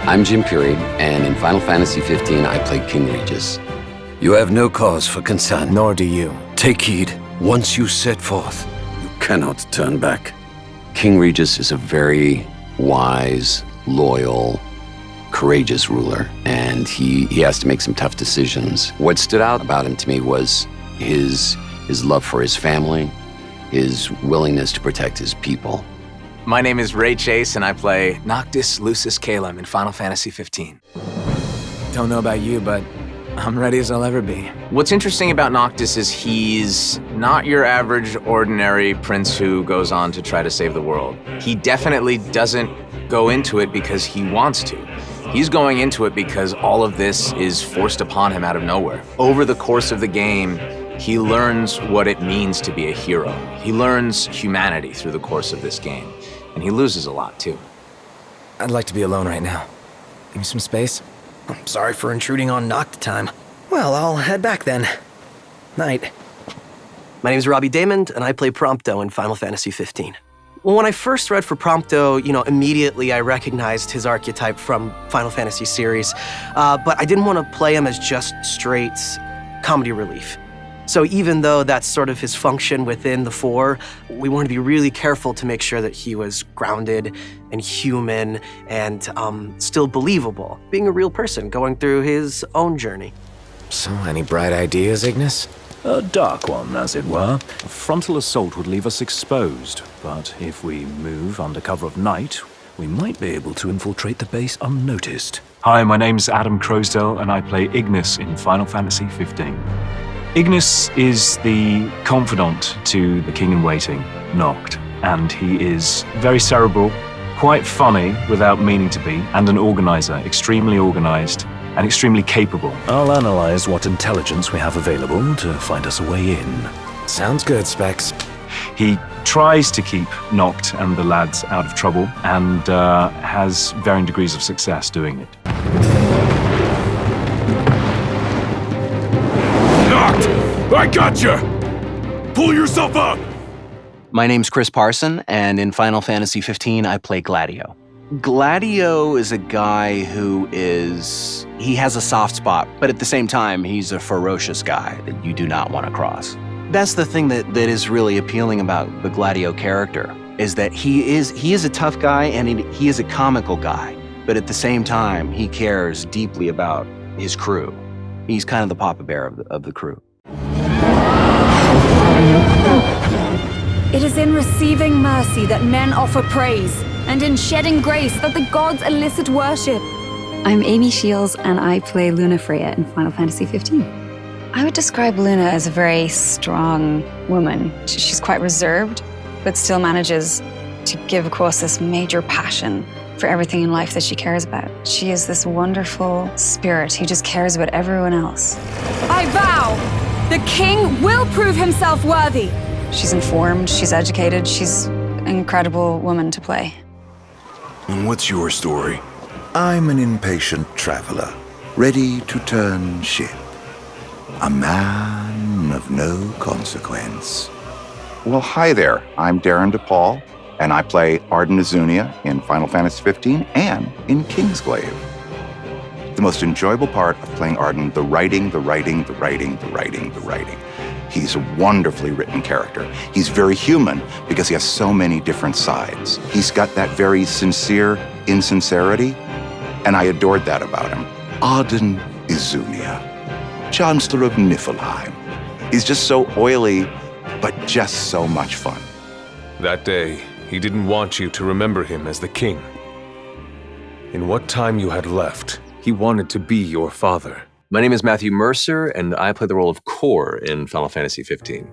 I'm Jim Puri, and in Final Fantasy XV, I play King Regis. You have no cause for concern. Nor do you. Take heed. Once you set forth, you cannot turn back. King Regis is a very wise, loyal, courageous ruler, and he has to make some tough decisions. What stood out about him to me was his love for his family, his willingness to protect his people. My name is Ray Chase, and I play Noctis Lucis Caelum in Final Fantasy XV. Don't know about you, but I'm ready as I'll ever be. What's interesting about Noctis is he's not your average, ordinary prince who goes on to try to save the world. He definitely doesn't go into it because he wants to. He's going into it because all of this is forced upon him out of nowhere. Over the course of the game, he learns what it means to be a hero. He learns humanity through the course of this game. And he loses a lot, too. I'd like to be alone right now. Give me some space. I'm sorry for intruding on Noct time. Well, I'll head back then. Night. My name's Robbie Damond, and I play Prompto in Final Fantasy XV. Well, when I first read for Prompto, immediately I recognized his archetype from Final Fantasy series, but I didn't want to play him as just straight comedy relief. So even though that's sort of his function within the four, we wanted to be really careful to make sure that he was grounded and human and still believable, being a real person going through his own journey. So, any bright ideas, Ignis? A dark one, as it were. A frontal assault would leave us exposed, but if we move under cover of night, we might be able to infiltrate the base unnoticed. Hi, my name's Adam Crosdale, and I play Ignis in Final Fantasy XV. Ignis is the confidant to the king-in-waiting, Noct, and he is very cerebral, quite funny without meaning to be, and an organizer, extremely organized and extremely capable. I'll analyze what intelligence we have available to find us a way in. Sounds good, Specs. He tries to keep Noct and the lads out of trouble, and has varying degrees of success doing it. I gotcha! Pull yourself up! My name's Chris Parson, and in Final Fantasy XV, I play Gladio. Gladio is a guy who he has a soft spot, but at the same time, he's a ferocious guy that you do not want to cross. That's the thing that is really appealing about the Gladio character, is that he is a tough guy, and he is a comical guy, but at the same time, he cares deeply about his crew. He's kind of the Papa Bear of the crew. It is in receiving mercy that men offer praise, and in shedding grace that the gods elicit worship. I'm Amy Shields, and I play Luna Freya in Final Fantasy XV. I would describe Luna as a very strong woman. She's quite reserved, but still manages to give across this major passion for everything in life that she cares about. She is this wonderful spirit who just cares about everyone else. I vow, the king will prove himself worthy. She's informed, she's educated, she's an incredible woman to play. And what's your story? I'm an impatient traveler, ready to turn ship. A man of no consequence. Well, hi there. I'm Darren DePaul, and I play Arden Azunia in Final Fantasy XV and in Kingsglaive. The most enjoyable part of playing Arden, the writing. He's a wonderfully written character. He's very human because he has so many different sides. He's got that very sincere insincerity, and I adored that about him. Arden Azunia, Chancellor of Niflheim. He's just so oily, but just so much fun. That day, he didn't want you to remember him as the king. In what time you had left, he wanted to be your father. My name is Matthew Mercer, and I play the role of Cor in Final Fantasy XV.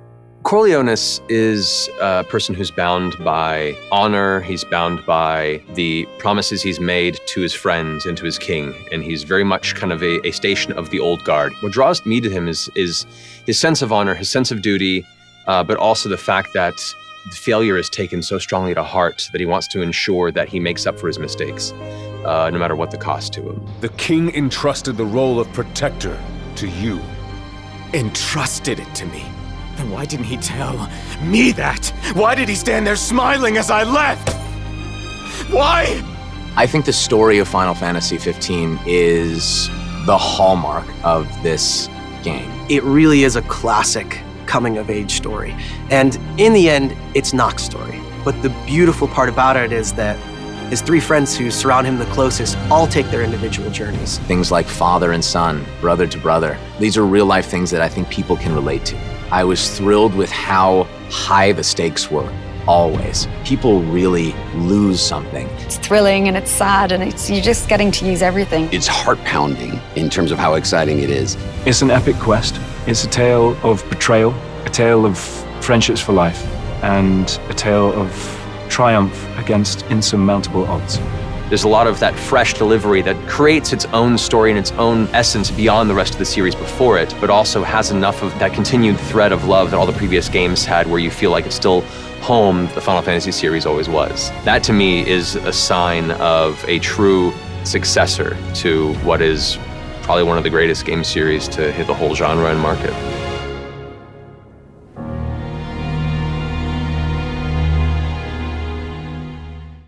Corleones is a person who's bound by honor, he's bound by the promises he's made to his friends and to his king, and he's very much kind of a station of the old guard. What draws me to him is his sense of honor, his sense of duty, but also the fact that failure is taken so strongly to heart that he wants to ensure that he makes up for his mistakes, no matter what the cost to him. The king entrusted the role of protector to you. Entrusted it to me? Then why didn't he tell me that? Why did he stand there smiling as I left? Why? I think the story of Final Fantasy 15 is the hallmark of this game. It really is a classic coming-of-age story. And in the end, it's Noct's story. But the beautiful part about it is that his three friends who surround him the closest all take their individual journeys. Things like father and son, brother to brother. These are real-life things that I think people can relate to. I was thrilled with how high the stakes were, always. People really lose something. It's thrilling and it's sad and you're just getting to use everything. It's heart-pounding in terms of how exciting it is. It's an epic quest. It's a tale of betrayal, a tale of friendships for life, and a tale of triumph against insurmountable odds. There's a lot of that fresh delivery that creates its own story and its own essence beyond the rest of the series before it, but also has enough of that continued thread of love that all the previous games had, where you feel like it's still home the Final Fantasy series always was. That to me is a sign of a true successor to what is probably one of the greatest game series to hit the whole genre and market.